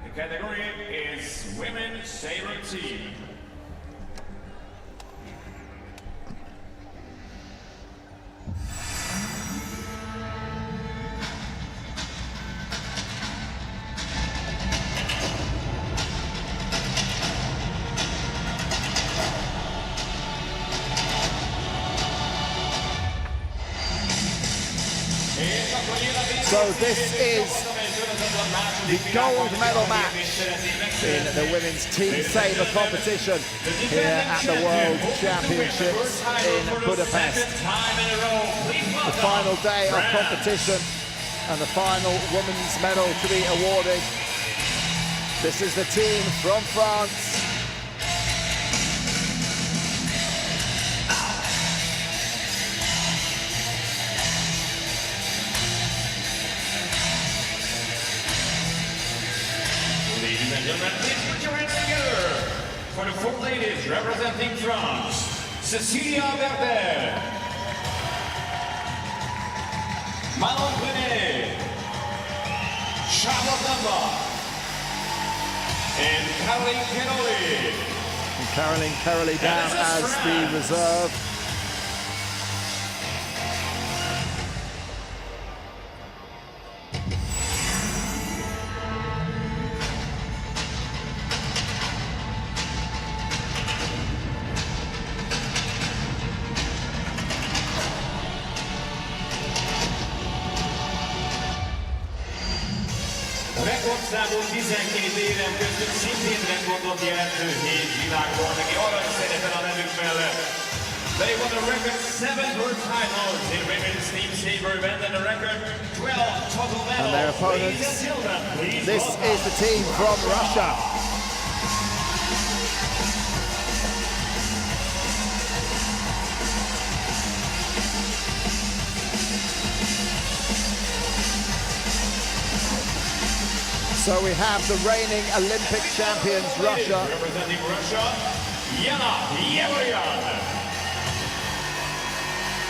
The category is Women's Sabre Team. So this is the gold medal match in the women's team sabre competition here at the World Championships in Budapest. The final day of competition and the final women's medal to be awarded. This is the team from France. Ladies and gentlemen, please put your hands together for the four ladies representing France. Cecilia Berter, Manon Brunet, Charlotte Lambert, and Caroline Caroli. And Caroline Caroli down as the reserve. Rekordszámú 12 éven között szintén rekordot jelentő 7 világbajnoki aranyszerepen a nevük mellett. They won a record 7 world titles in women's team sabre event and a record 12 total medals. And their opponents, this is the team from Russia. So we have the reigning Olympic champions, Russia. Representing Russia, Yana Yevryan,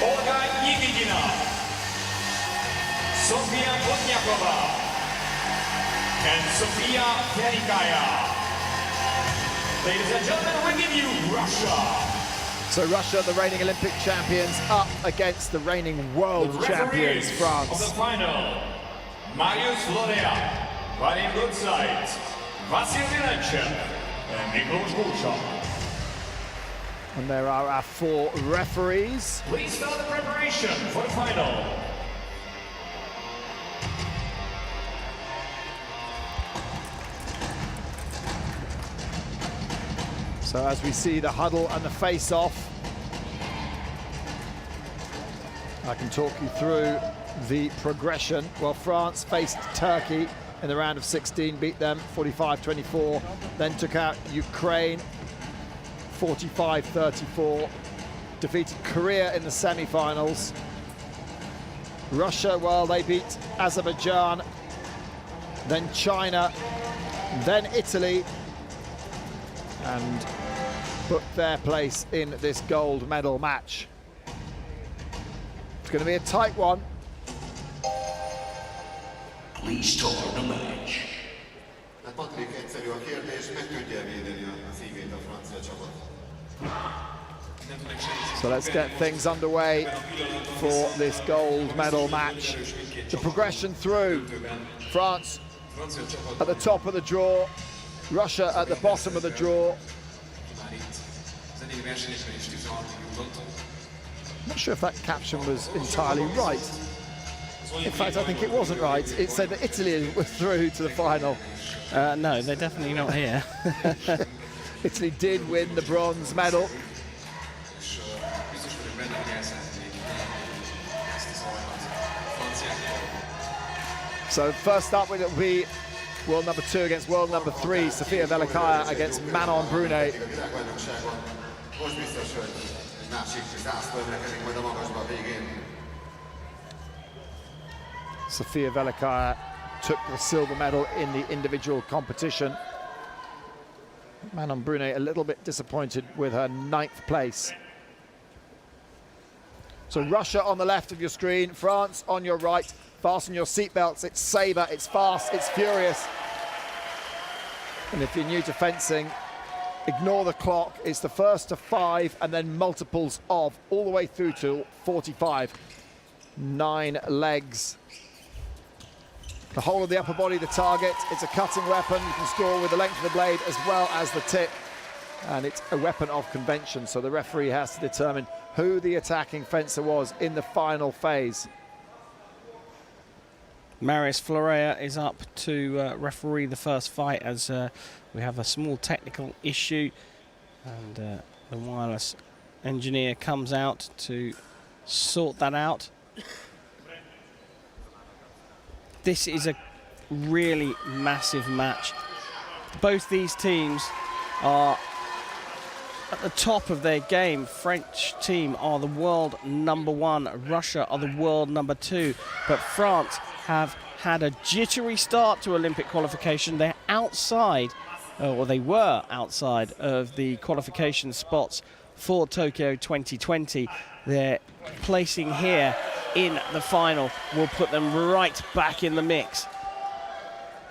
Olga Yigigina, Sofia Botnyakova, and Sofia Felikaya. Ladies and gentlemen, we give you Russia. So Russia, the reigning Olympic champions, up against the reigning world champions, France. Of the final, Marius Lodea, Vadim Goodside, Vasil Vilenchev, and Miklos Gulsha. And there are our four referees. Please start the preparation for the final. So as we see the huddle and the face-off, I can talk you through the progression. Well, France faced Turkey in the round of 16, beat them 45-24, then took out Ukraine 45-34, defeated Korea in the semi-finals. Russia, well, they beat Azerbaijan, then China, then Italy, and booked their place in this gold medal match. It's going to be a tight one. Please start the match. Patrik, egyszerű a kérdés, meg tudja védeni a szívét a francia csapat. So let's get things underway for this gold medal match. The progression through: France at the top of the draw, Russia at the bottom of the draw. I'm not sure if that caption was entirely right. In fact, I think it wasn't right. It said that Italy was through to the final. No, they're definitely not here. Italy did win the bronze medal. So first up, it'll be world number 2 against world number 3, Sofia Velikaya against Manon Brunet. Sofia Velikaya took the silver medal in the individual competition. Manon Brunet a little bit disappointed with her 9th place. So Russia on the left of your screen, France on your right. Fasten your seatbelts. It's sabre, it's fast, it's furious. And if you're new to fencing, ignore the clock. It's the first to 5 and then multiples of, all the way through to 45. 9 legs. The whole of the upper body, the target. It's a cutting weapon. You can score with the length of the blade as well as the tip. And it's a weapon of convention, so the referee has to determine who the attacking fencer was in the final phase. Marius Florea is up to referee the first fight as we have a small technical issue, and the wireless engineer comes out to sort that out. This is a really massive match. Both these teams are at the top of their game. French team are the world #1, Russia are the world #2, but France have had a jittery start to Olympic qualification. They're outside, or they were outside of the qualification spots for Tokyo 2020. Their placing here in the final will put them right back in the mix.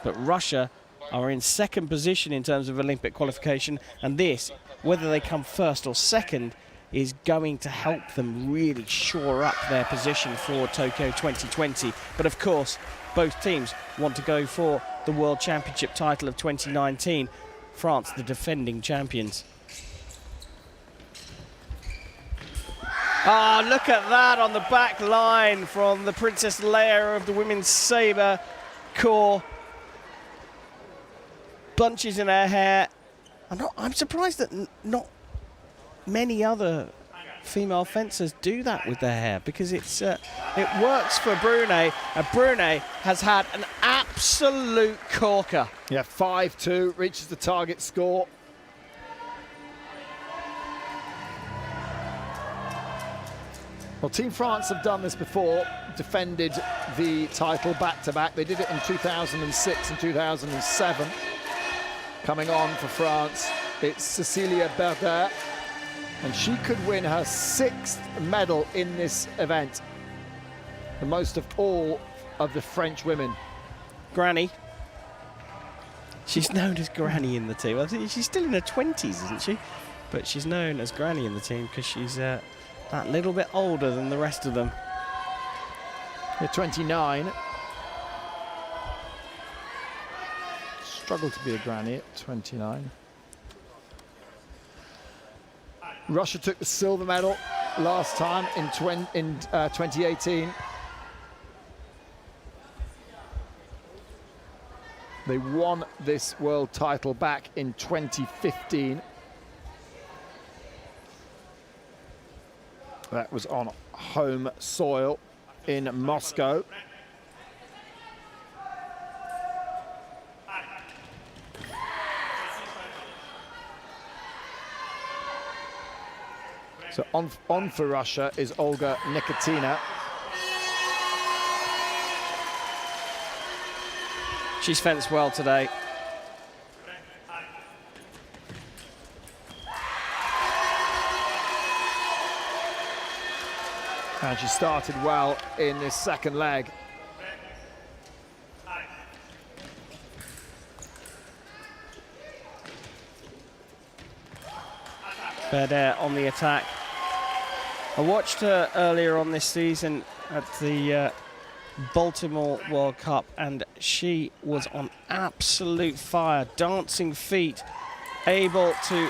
But Russia are in second position in terms of Olympic qualification, and this, whether they come first or second, is going to help them really shore up their position for Tokyo 2020. But of course, both teams want to go for the World Championship title of 2019. France, the defending champions. Ah, look at that on the back line from the Princess Leia of the women's Sabre corps. Bunches in her hair. I'm surprised that not many other female fencers do that with their hair, because it works for Brunei, and Brunei has had an absolute corker. Yeah, 5-2, reaches the target score. Well, Team France have done this before, defended the title back-to-back. They did it in 2006 and 2007. Coming on for France, it's Cecilia Berder, and she could win her 6th medal in this event, the most of all of the French women. Granny. She's known as Granny in the team. I think she's still in her 20s, isn't she? But she's known as Granny in the team because she's that little bit older than the rest of them. They're 29. Struggled to be a granny at 29. Russia took the silver medal last time in 2018. They won this world title back in 2015. That was on home soil in Moscow. So on for Russia is Olga Nikitina. She's fenced well today. And she started well in this second leg. Berder on the attack. I watched her earlier on this season at the Baltimore World Cup, and she was on absolute fire, dancing feet, able to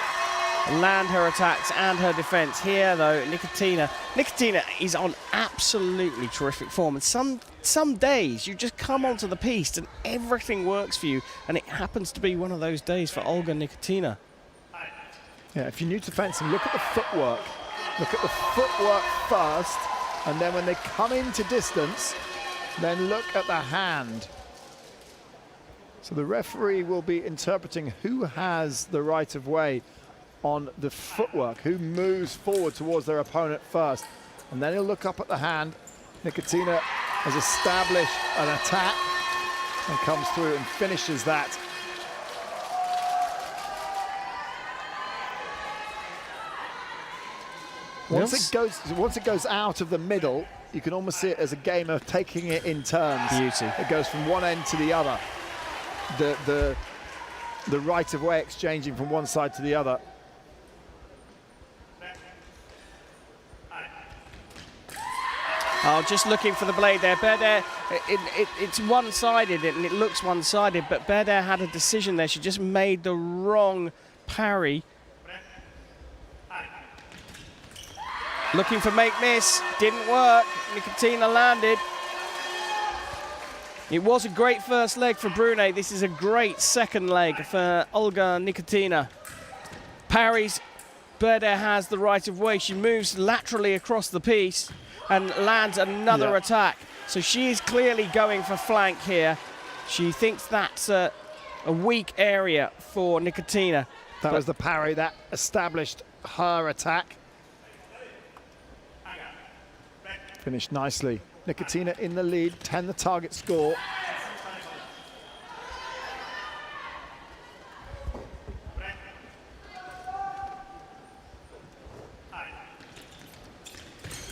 land her attacks and her defense. Here though, Nikitina is on absolutely terrific form, and some days you just come onto the piste and everything works for you, and it happens to be one of those days for Olga Nikitina. Yeah, if you're new to fencing, look at the footwork. Look at the footwork first, and then when they come into distance, then look at the hand. So the referee will be interpreting who has the right of way on the footwork, who moves forward towards their opponent first. And then he'll look up at the hand. Nikitina has established an attack and comes through and finishes that. Once it goes out of the middle, you can almost see it as a game of taking it in turns. Beauty. It goes from one end to the other. The the right of way exchanging from one side to the other. Oh, just looking for the blade there. Berdare, it's one-sided and it looks one-sided, but Berdare had a decision there. She just made the wrong parry. Looking for make miss, didn't work. Nicotina landed. It was a great first leg for Brune. This is a great second leg for Olga Nicotina. Parries, Berdare has the right of way. She moves laterally across the piece and lands another attack. So she is clearly going for flank here. She thinks that's a weak area for Nicotina. That was the parry that established her attack. Finished nicely. Nicotina in the lead, 10 the target score.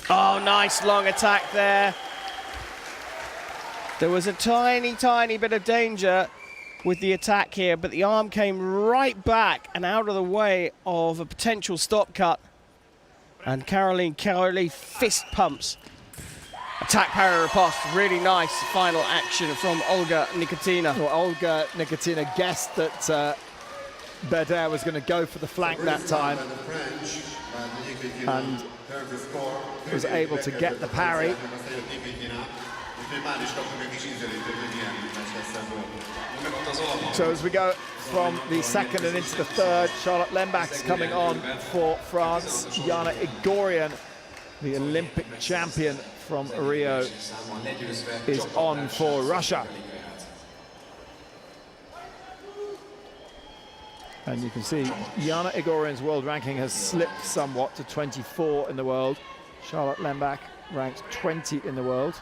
Oh, nice long attack there. There was a tiny, tiny bit of danger with the attack here, but the arm came right back and out of the way of a potential stop cut. And Caroline fist pumps. Attack parry riposte, really nice final action from Olga Nicotina. Well, Olga Nicotina guessed that Berdare was going to go for the flank that time and was able to get the parry. So as we go from the second and into the third, Charlotte Lembach is coming on for France. Jana Igorian, the Olympic champion from Rio, is on for Russia. And you can see Jana Igorian's world ranking has slipped somewhat to 24 in the world. Charlotte Lembach ranked 20 in the world.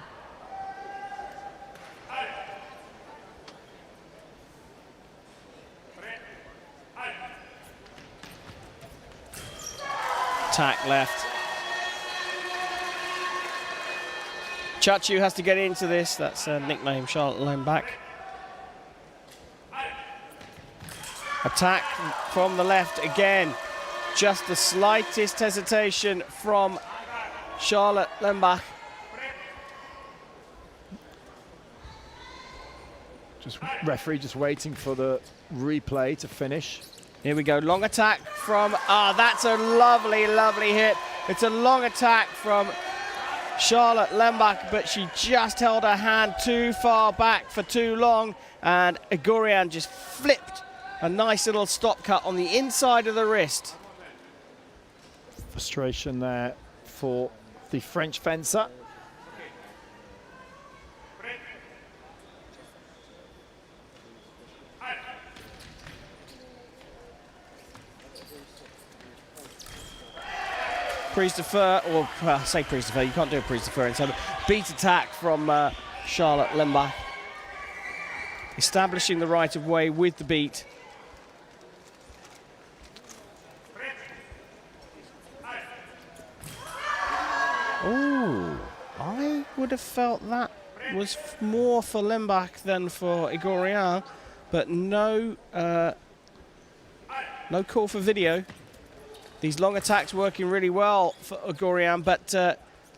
Attack left. Chachu has to get into this. That's a nickname, Charlotte Lembach. Attack from the left again. Just the slightest hesitation from Charlotte Lembach. Referee just waiting for the replay to finish. Here we go, long attack from, that's a lovely, lovely hit. It's a long attack from Charlotte Lembach, but she just held her hand too far back for too long, and Igorian just flipped a nice little stop cut on the inside of the wrist. Frustration there for the French fencer. Prise de Fer, or I say Prise de Fer, you can't do a Prise de Fer in Sabre. Beat attack from Charlotte Lembach. Establishing the right of way with the beat. Oh, I would have felt that was more for Lembach than for Igorian, but no call for video. These long attacks working really well for Igorian, but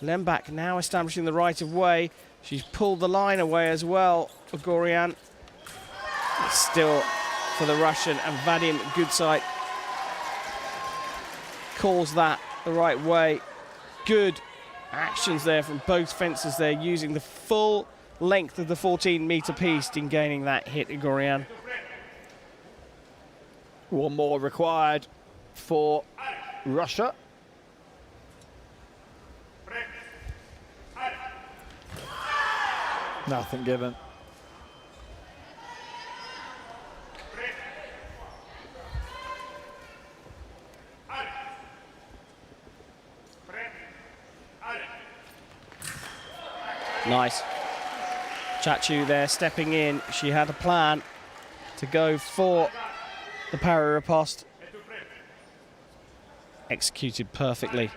Lembach now establishing the right of way. She's pulled the line away as well, Igorian. Still for the Russian, and Vadim Gudsite calls that the right way. Good actions there from both fencers there, using the full length of the 14-meter piece in gaining that hit, Igorian. One more required for Russia. Nothing given. Nice. Chachu there stepping in. She had a plan to go for the parry riposte. Executed perfectly.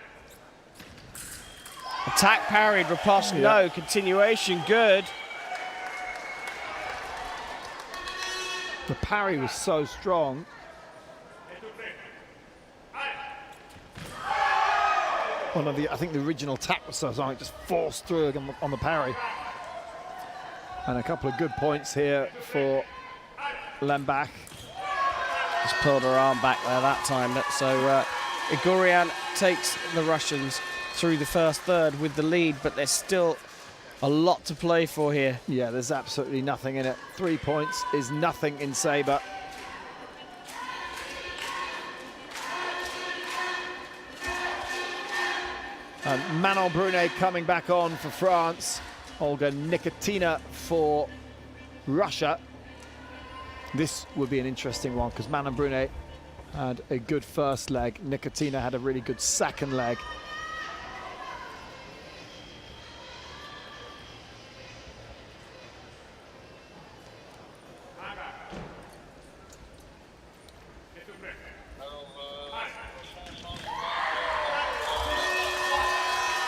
Attack parried, riposte, no. Continuation, good. The parry was so strong. I think the original tap was so strong, it just forced through on the parry. And a couple of good points here for Lembach. Just pulled her arm back there that time. So Igorian takes the Russians through the first third with the lead, but there's still a lot to play for here. Yeah, there's absolutely nothing in it. 3 points is nothing in Sabre. And Manon Brunet coming back on for France. Olga Nikitina for Russia. This would be an interesting one because Manon Brunet had a good first leg. Nikitina had a really good second leg.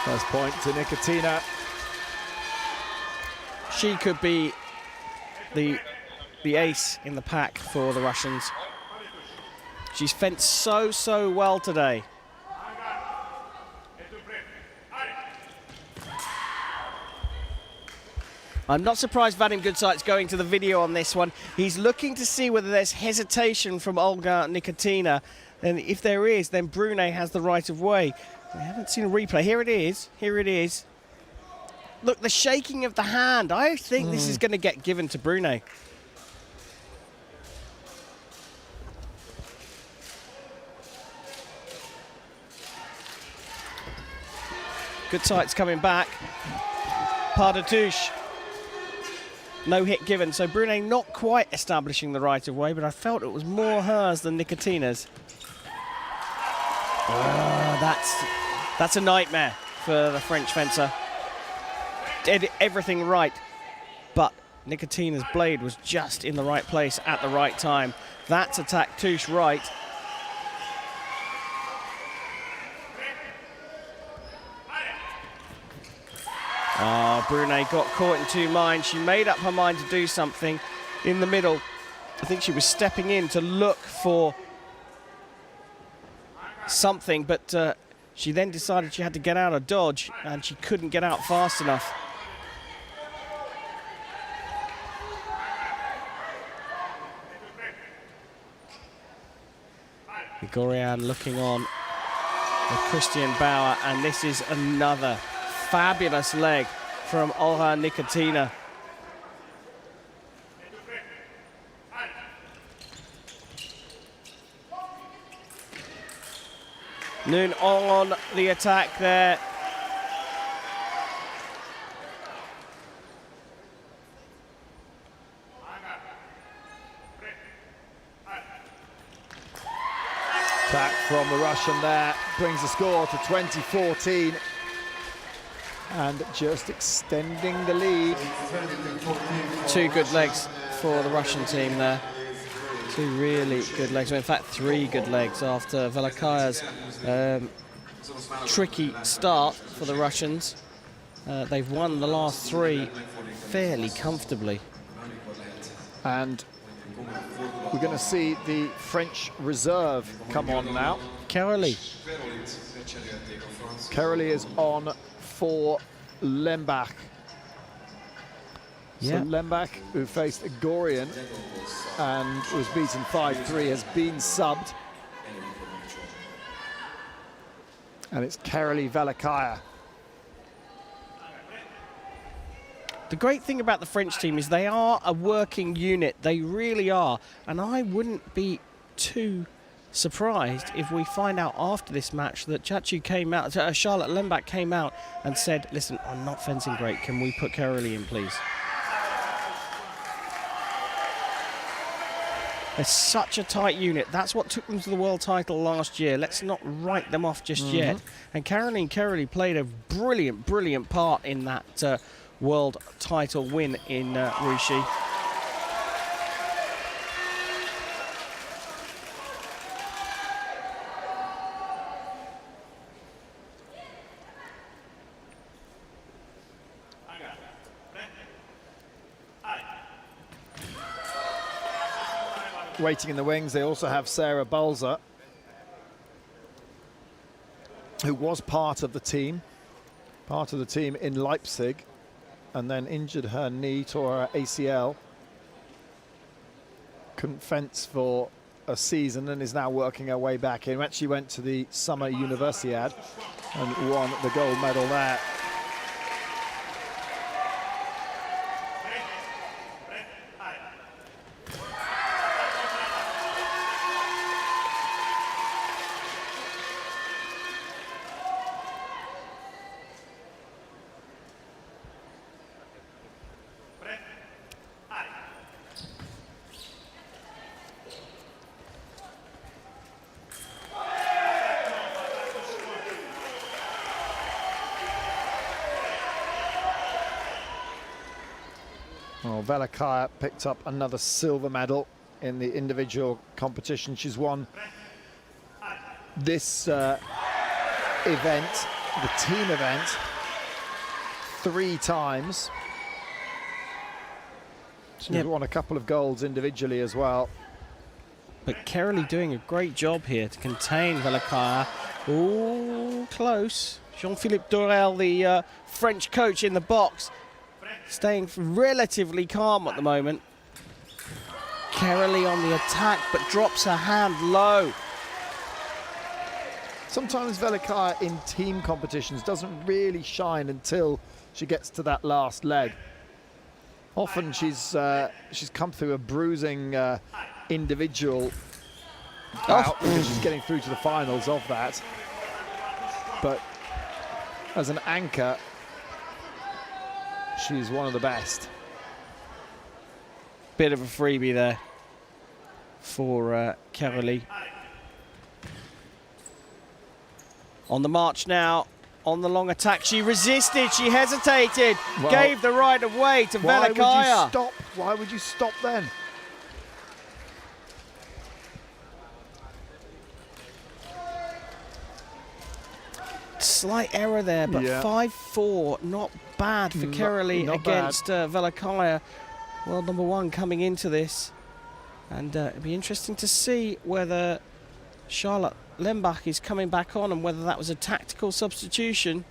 First point to Nikitina. She could be the ace in the pack for the Russians. She's fenced so well today. I'm not surprised Vadim Goodsight's going to the video on this one. He's looking to see whether there's hesitation from Olga Nikitina. And if there is, then Brunet has the right of way. I haven't seen a replay. Here it is. Here it is. Look, the shaking of the hand. I think this is going to get given to Brunet. Goodsight's coming back. Pas de touche. No hit given. So Brunet not quite establishing the right of way, but I felt it was more hers than Nikitina's. That's a nightmare for the French fencer. Did everything right, but Nikitina's blade was just in the right place at the right time. That's attack touche right. Brunet got caught in two minds. She made up her mind to do something in the middle. I think she was stepping in to look for something, but she then decided she had to get out of dodge, and she couldn't get out fast enough. Igorian looking on with Christian Bauer, and this is another fabulous leg from Olga Nikitina. Noon on the attack there. Attack from the Russian there brings the score to 20-14 and just extending the lead. Two good legs for the Russian team there. Two really good legs. Well, in fact, three good legs after Velikaya's tricky start for the Russians. They've won the last three fairly comfortably. And we're going to see the French reserve come on now. Caroly. Caroly is on for Lembach. So Lembach, who faced Igorian and was beaten 5-3, has been subbed. And it's Caroly Velikaya. The great thing about the French team is they are a working unit. They really are. And I wouldn't be too surprised if we find out after this match that Charlotte Lembach came out and said, listen, I'm not fencing great. Can we put Caroly in, please? They're such a tight unit. That's what took them to the world title last year. Let's not write them off just yet. And Caroline Caroly played a brilliant, brilliant part in that world title win in Russia. waiting in the wings. They also have Sarah Balzer, who was part of the team in Leipzig, and then injured her knee, tore her ACL. Couldn't fence for a season and is now working her way back in. Actually went to the Summer Universiade and won the gold medal there. Well, Velikaya picked up another silver medal in the individual competition. She's won this event, the team event, 3 times. She's won a couple of golds individually as well. But Kerley doing a great job here to contain Velikaya. Ooh, close. Jean-Philippe Dorel, the French coach in the box, staying relatively calm at the moment. Kerley on the attack, but drops her hand low. Sometimes Velikaya in team competitions doesn't really shine until she gets to that last leg. Often she's come through a bruising individual bout because she's getting through to the finals of that. But as an anchor, she's one of the best. Bit of a freebie there for Kerley. On the march now, on the long attack. She resisted, she hesitated, gave the right of way to Velikaya. Why would you stop then? Slight error there, but 5-4, not bad for Kerley against Velikaya. World number 1 coming into this. And it'd be interesting to see whether Charlotte Lembach is coming back on and whether that was a tactical substitution.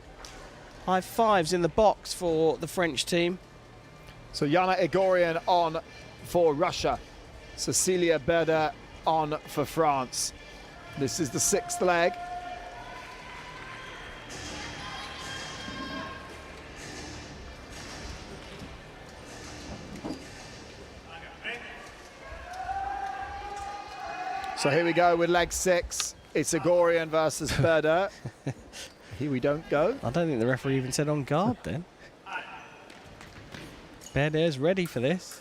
High fives in the box for the French team. So Yana Igorian on for Russia. Cecilia Berda on for France. This is the 6th leg. So here we go with leg 6. It's Igorian versus Berda. Here we don't go. I don't think the referee even said on guard then. Berda's ready for this.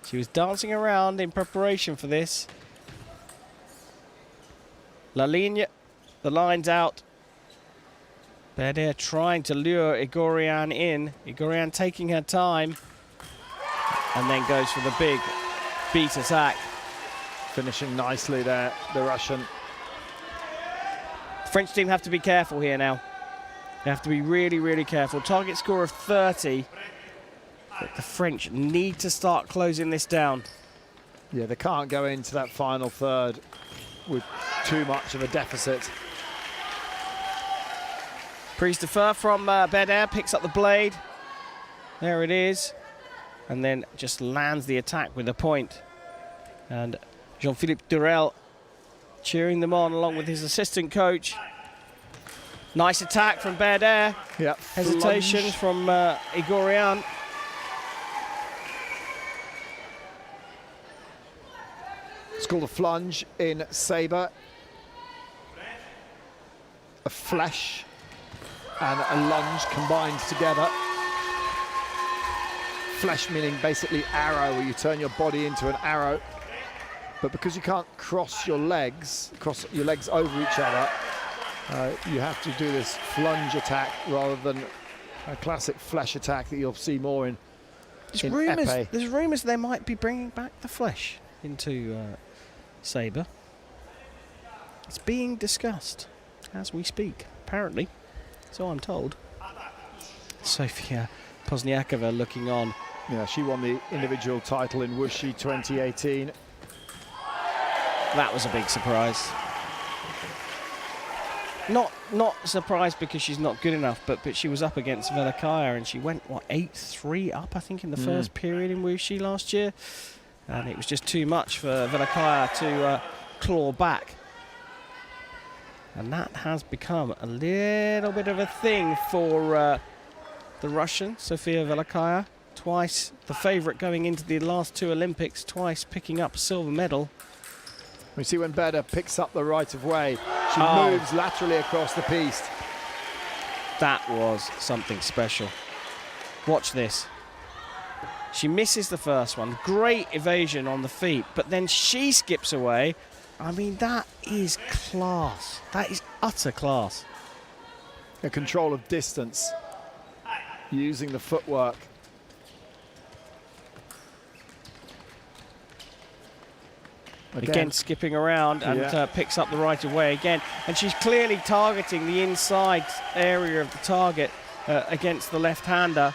She was dancing around in preparation for this. La Ligne, the line's out. Berda trying to lure Igorian in. Igorian taking her time. And then goes for the big beat attack. Finishing nicely there, the Russian. The French team have to be careful here now. They have to be really, really careful. Target score of 30. But the French need to start closing this down. Yeah, they can't go into that final third with too much of a deficit. Prise de Fer from Berda picks up the blade. There it is. And then just lands the attack with a point. And Jean-Philippe Durel cheering them on along with his assistant coach. Nice attack from Berda. Yep. Hesitation Lunge from Igorian. It's called a flunge in Sabre. A flesh and a lunge combined together. Flesh meaning basically arrow, where you turn your body into an arrow. But because you can't cross your legs over each other, you have to do this flunge attack rather than a classic flesh attack that you'll see more in épée. There's rumours they might be bringing back the flesh into Sabre. It's being discussed as we speak, apparently, so I'm told. Sofia Pozniakova looking on. Yeah, she won the individual title in Wuxi 2018. That was a big surprise. Not surprised because she's not good enough, but she was up against Velikaya and she went, what, 8-3 up, I think, in the first period in Wuxi last year. And it was just too much for Velikaya to claw back. And that has become a little bit of a thing for the Russian, Sofia Velikaya. Twice the favourite going into the last two Olympics, twice picking up a silver medal. We see when Berda picks up the right of way, she moves laterally across the piste. That was something special. Watch this. She misses the first one. Great evasion on the feet, but then she skips away. I mean, that is class. That is utter class. A control of distance, using the footwork. Again skipping around and picks up the right of way again. And she's clearly targeting the inside area of the target against the left-hander.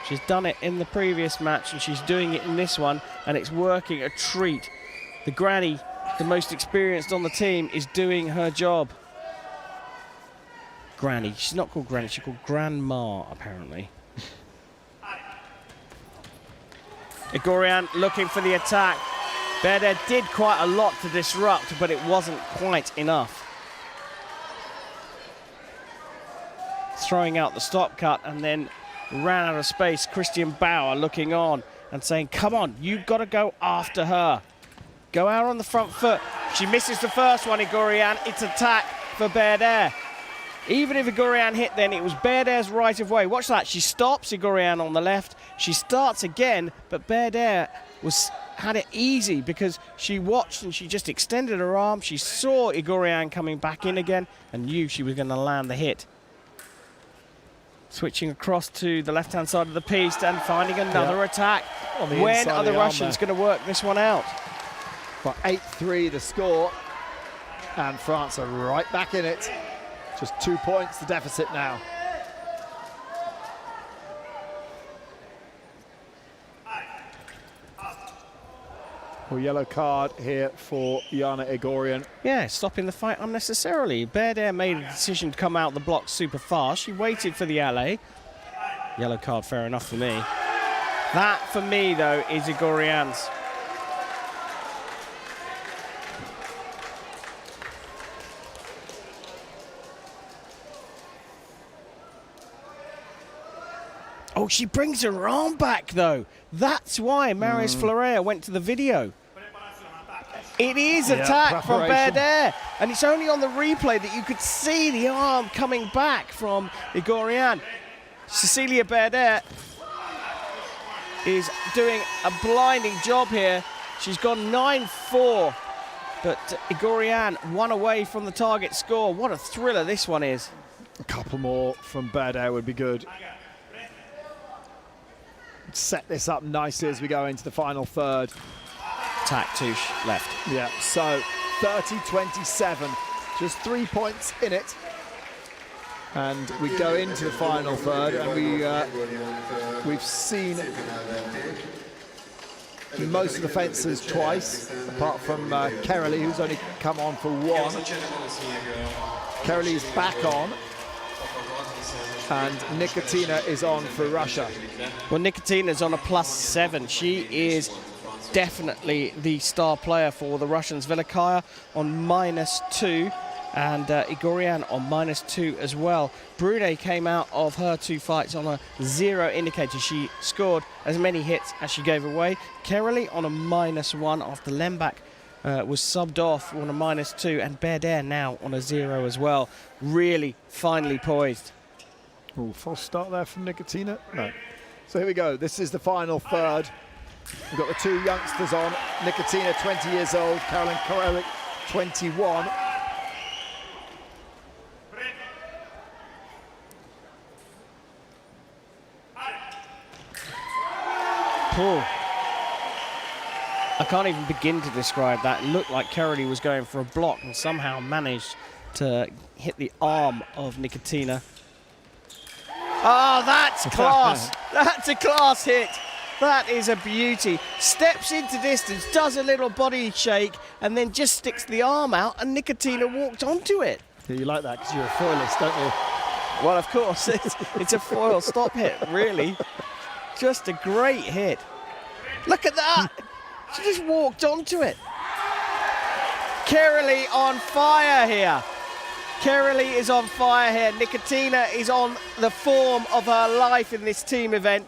She's done it in the previous match and she's doing it in this one, and it's working a treat. The granny, the most experienced on the team, is doing her job. Granny. She's not called Granny, she's called Grandma, apparently. Igorian looking for the attack. Berda did quite a lot to disrupt, but it wasn't quite enough. Throwing out the stop cut and then ran out of space. Christian Bauer looking on and saying, come on, you've got to go after her. Go out on the front foot. She misses the first one, Igorian. It's attack for Berda. Even if Igorian hit then, it was Berda's right of way. Watch that, she stops Igorian on the left. She starts again, but Berda had it easy because she watched and she just extended her arm. She saw Igorian coming back in again and knew she was going to land the hit. Switching across to the left-hand side of the piste and finding another attack. When are the Russians going to work this one out? But 8-3 the score, and France are right back in it. Just 2 points the deficit now. Well, yellow card here for Jana Igorian. Yeah, stopping the fight unnecessarily. Berda made a decision to come out the block super fast. She waited for the alley. Yellow card, fair enough for me. That, for me, though, is Igorian's. Oh, she brings her arm back, though. That's why Marius Florea went to the video. It is attack from Berda, and it's only on the replay that you could see the arm coming back from Igorian. Cecilia Berda is doing a blinding job here. She's gone 9-4, but Igorian one away from the target score. What a thriller this one is. A couple more from Berda would be good. Set this up nicely as we go into the final third. Attack touche left. Yeah, so 30-27, just 3 points in it. And we go into the final third, and we've seen most of the fencers twice, apart from Kerali, who's only come on for one. Kerali's back on, and Nikitina is on for Russia. Well, Nikitina's on a +7. She is definitely the star player for the Russians. Velikaya on -2 and Igorian on -2 as well. Brune came out of her two fights on a 0 indicator. She scored as many hits as she gave away. Kerali on a -1 after Lembach was subbed off on a -2, and Berda now on a 0 as well. Really finely poised. Ooh, false start there from Nikitina. No. So here we go. This is the final third. We've got the two youngsters on. Nikitina, 20 years old. Caroline Koralik, 21. Cool. I can't even begin to describe that. It looked like Kerali was going for a block and somehow managed to hit the arm of Nikitina. Oh, that's class. That's a class hit. That is a beauty. Steps into distance, does a little body shake, and then just sticks the arm out, and Nicotina walked onto it. Yeah, you like that because you're a foilist, don't you? Well, of course, it's a foil stop hit, really. Just a great hit. Look at that. She just walked onto it. Kerali on fire here. Kerali is on fire here. Nicotina is on the form of her life in this team event.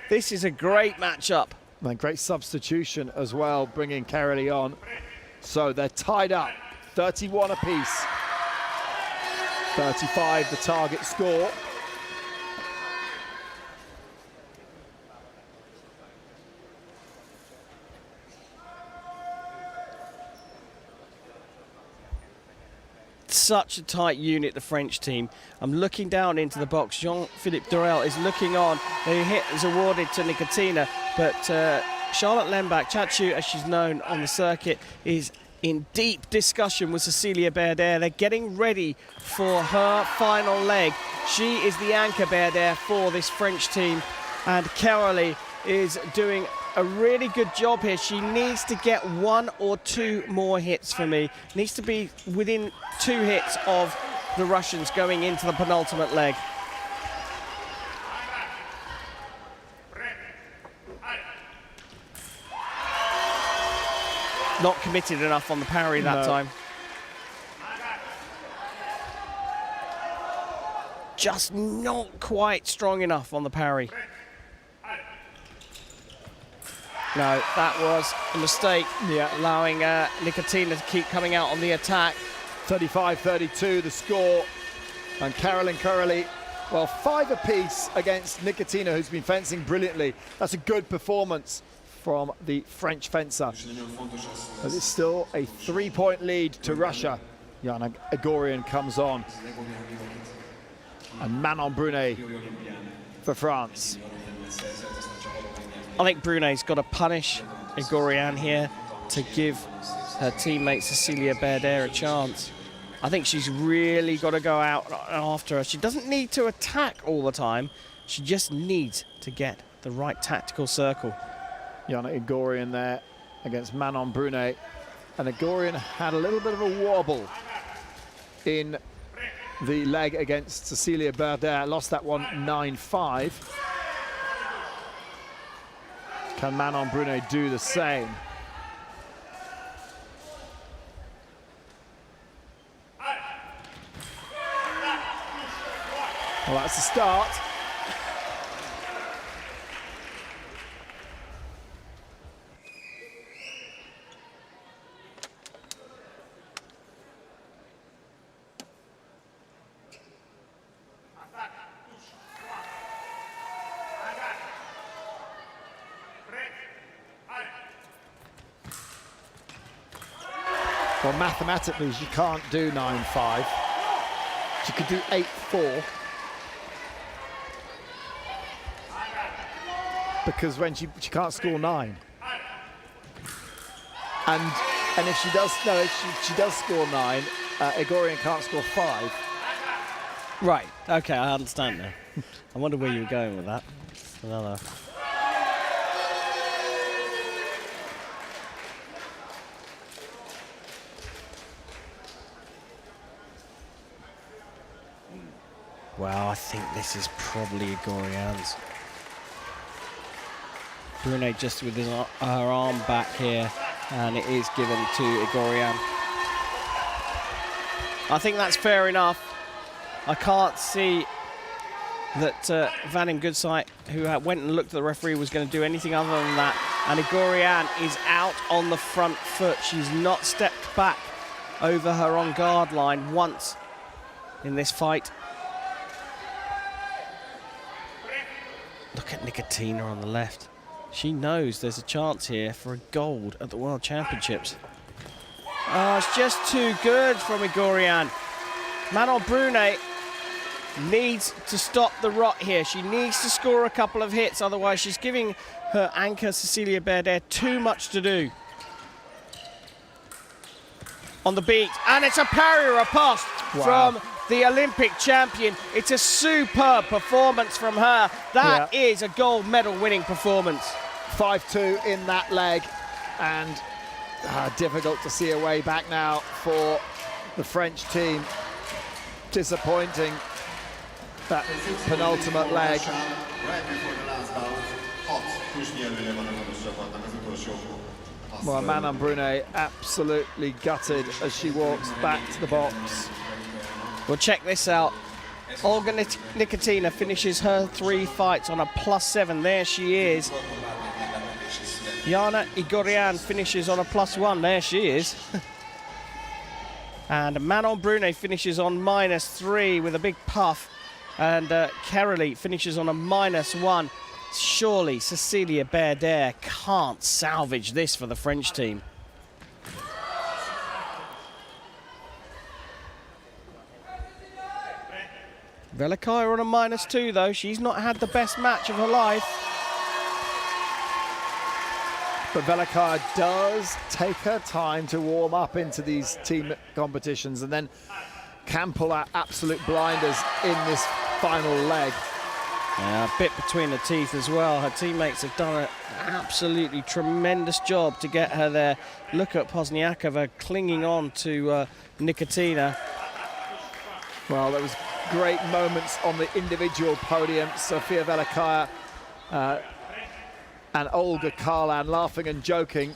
This is a great matchup. And great substitution as well, bringing Kerali on. So they're tied up, 31 apiece. 35 the target score. Such a tight unit, the French team. I'm looking down into the box. Jean-Philippe Durel is looking on. The hit is awarded to Nicotina, but Charlotte Lembach, Chachu as she's known on the circuit, is in deep discussion with Cecilia Berder. They're getting ready for her final leg. She is the anchor, Berder, for this French team, and Kerali is doing a really good job here. She needs to get 1 or 2 more hits for me. Needs to be within 2 hits of the Russians going into the penultimate leg. Not committed enough on the parry that time. Just not quite strong enough on the parry. No, that was a mistake, allowing Nicotina to keep coming out on the attack. 35-32 the score. And Caroline Kerali, well, 5 apiece against Nicotina, who's been fencing brilliantly. That's a good performance from the French fencer. But it's still a 3-point lead to Russia. Yana Igorian comes on. And Manon Brunet for France. I think Brunet's got to punish Igorian here to give her teammate Cecilia Berder a chance. I think she's really got to go out after her. She doesn't need to attack all the time. She just needs to get the right tactical circle. Yana Igorian there against Manon Brunet. And Igorian had a little bit of a wobble in the leg against Cecilia Berder. Lost that one 9-5. Can Manon Brunet do the same? Well, that's the start. Well, mathematically, she can't do 9-5. She could do 8-4. Because when she can't score 9. And if she does, no, if she does score 9, Igorian can't score 5. Right, okay, I understand now. I wonder where you were going with that. Another. Wow, I think this is probably Igorian's. Brunet just with her arm back here, and it is given to Igorian. I think that's fair enough. I can't see that Vadim Goodsite, who went and looked at the referee, was going to do anything other than that. And Igorian is out on the front foot. She's not stepped back over her on guard line once in this fight. Look at Nicotina on the left. She knows there's a chance here for a gold at the World Championships. Oh, it's just too good from Igorian. Manon Brunet needs to stop the rot here. She needs to score a couple of hits, otherwise she's giving her anchor Cecilia Berder too much to do. On the beat, and it's a parry riposte from the Olympic champion. It's a superb performance from her. That is a gold medal winning performance. 5-2 in that leg, and difficult to see a way back now for the French team. Disappointing, that penultimate leg. Right before the last bout, hot tusnyelője van a gonosz csapatnak az utolsó. Well, Manon Brunet absolutely gutted as she walks back to the box. Well, check this out. Olga Nikitina finishes her 3 fights on a +7. There she is. Yana Igorian finishes on a +1. There she is. And Manon Brunet finishes on -3 with a big puff. And Kerali finishes on a -1. Surely Cecilia Berder can't salvage this for the French team. Velikaya on a -2 though. She's not had the best match of her life. But Velikaya does take her time to warm up into these team competitions and then can pull out absolute blinders in this final leg. A bit between the teeth as well. Her teammates have done an absolutely tremendous job to get her there. Look at Pozniakova clinging on to Nikitina. Well, there was great moments on the individual podium. Sofia Velikaya and Olga Karlan laughing and joking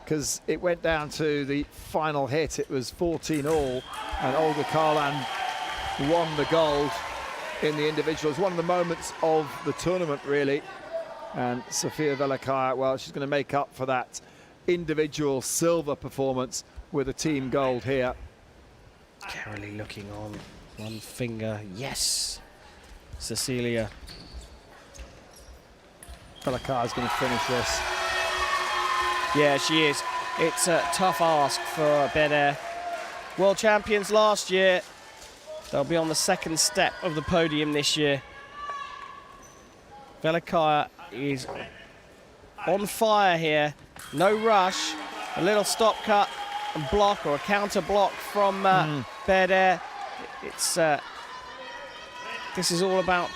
because it went down to the final hit. It was 14-all, and Olga Karlan won the gold in the individuals. One of the moments of the tournament, really. And Sofia Velikaya, well, she's going to make up for that individual silver performance with a team gold here. Kerali looking on, one finger, yes. Cecilia. Velikaya's going to finish this. Yeah, she is. It's a tough ask for Berder. World champions last year. They'll be on the second step of the podium this year. Velikaya is on fire here. No rush. A little stop cut and block, or a counter block from Berder. It's this is all about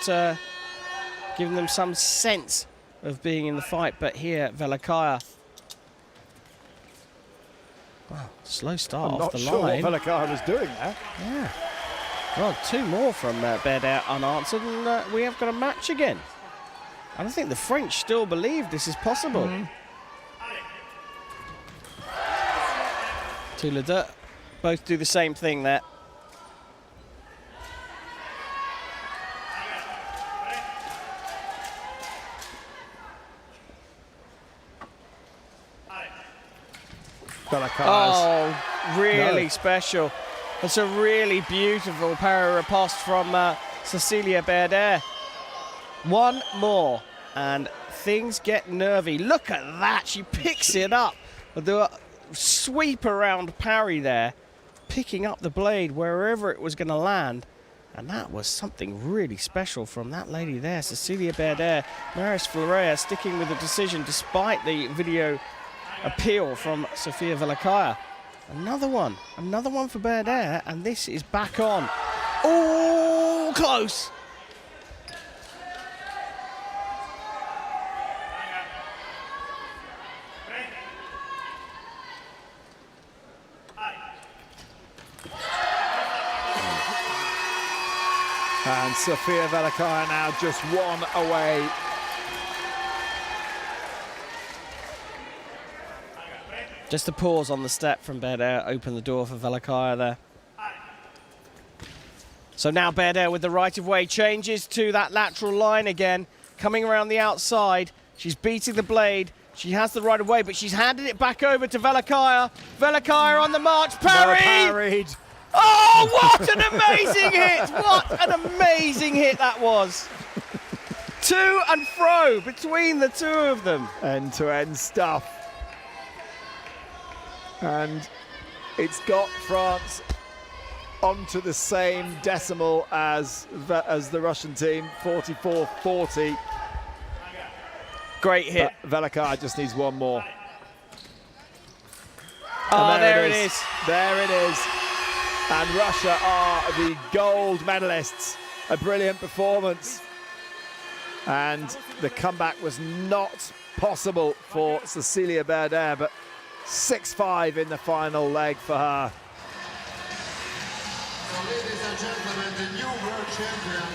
giving them some sense of being in the fight. But here, Velikaya. Wow, slow start off the line. I'm not sure what Velikaya was doing there. Yeah. Well, 2 more from Berder unanswered, and we have got a match again. And I think the French still believe this is possible. Tous les deux both do the same thing there. Velikaya's. Oh, really special. It's a really beautiful para-riposte from Cecilia Berder. One more, and things get nervy. Look at that, she picks it up. The sweep around parry there, picking up the blade wherever it was going to land. And that was something really special from that lady there, Cecilia Berder. Maris Florea sticking with the decision despite the video appeal from Sofia Velikaya. Another one for Berder, and this is back on. Oh, close. And Sofia Velikaya now just 1 away. Just a pause on the step from Berder, open the door for Velikaya there. So now Berder with the right of way changes to that lateral line again, coming around the outside. She's beating the blade. She has the right of way, but she's handed it back over to Velikaya. Velikaya on the march, parried! Oh, what an amazing hit! What an amazing hit that was! To and fro between the two of them. End-to-end stuff. And it's got France onto the same decimal as the Russian team, 44-40. Great hit. But Velikaya just needs 1 more. Oh, there it is. There it is. And Russia are the gold medalists. A brilliant performance. And the comeback was not possible for Cecilia Berder, but 6-5 in the final leg for her. So, ladies and gentlemen, the new world champion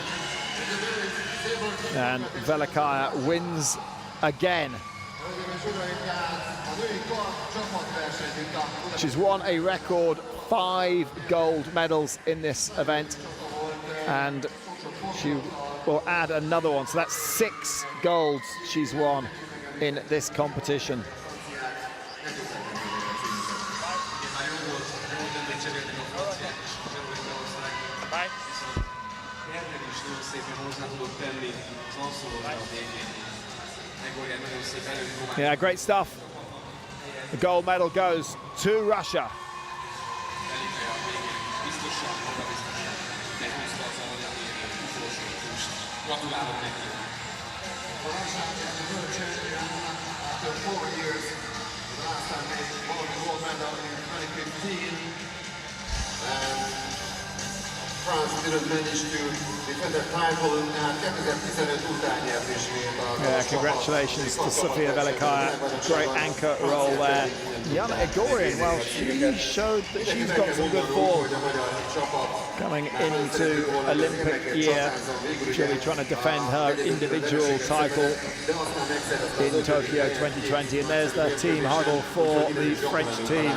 in the women's Sabre And Velikaya wins again. She's won a record 5 gold medals in this event, and she will add another one. So that's 6 golds she's won in this competition. Yeah, great stuff. The gold medal goes to Russia. After 4 years, the last time they won the gold medal in 2015, and France didn't manage to defend the title, and 2015 után nyert ismét a Yeah, congratulations to Sofia Velikaya. Great anchor role there. Jana Igorian, well, she showed that she's got some good form coming into Olympic year. She'll be trying to defend her individual title in Tokyo 2020. And there's the team huddle for the French team.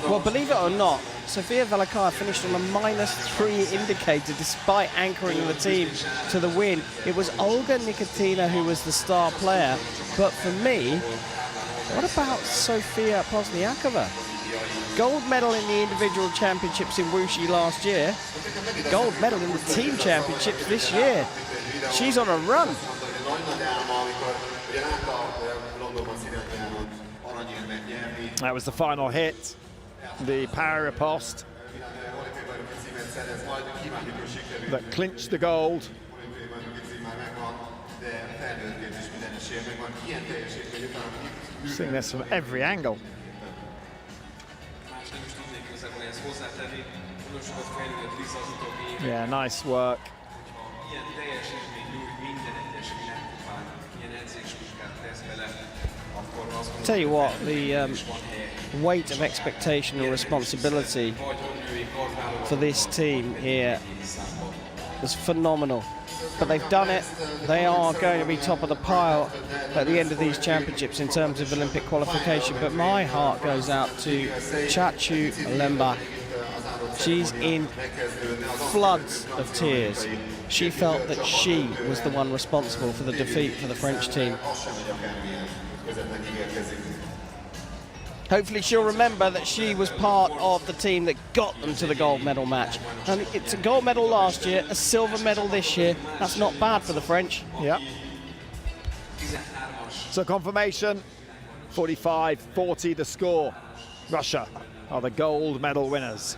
Well, believe it or not, Sofia Velikaya finished on a -3 indicator despite anchoring the team to the win. It was Olga Nikitina who was the star player, but for me, what about Sofia Pozniakova? Gold medal in the individual championships in Wuxi last year, gold medal in the team championships this year. She's on a run. That was the final hit, the para riposte that clinched the gold. Seeing this from every angle. Yeah, nice work. Tell you what, the weight of expectation and responsibility for this team here is phenomenal. But they've done it. They are going to be top of the pile at the end of these championships in terms of Olympic qualification. But my heart goes out to Chachu Lemba. She's in floods of tears. She felt that she was the one responsible for the defeat for the French team. Hopefully she'll remember that she was part of the team that got them to the gold medal match. And it's a gold medal last year, a silver medal this year. That's not bad for the French. Yeah. So confirmation, 45-40 the score. Russia are the gold medal winners.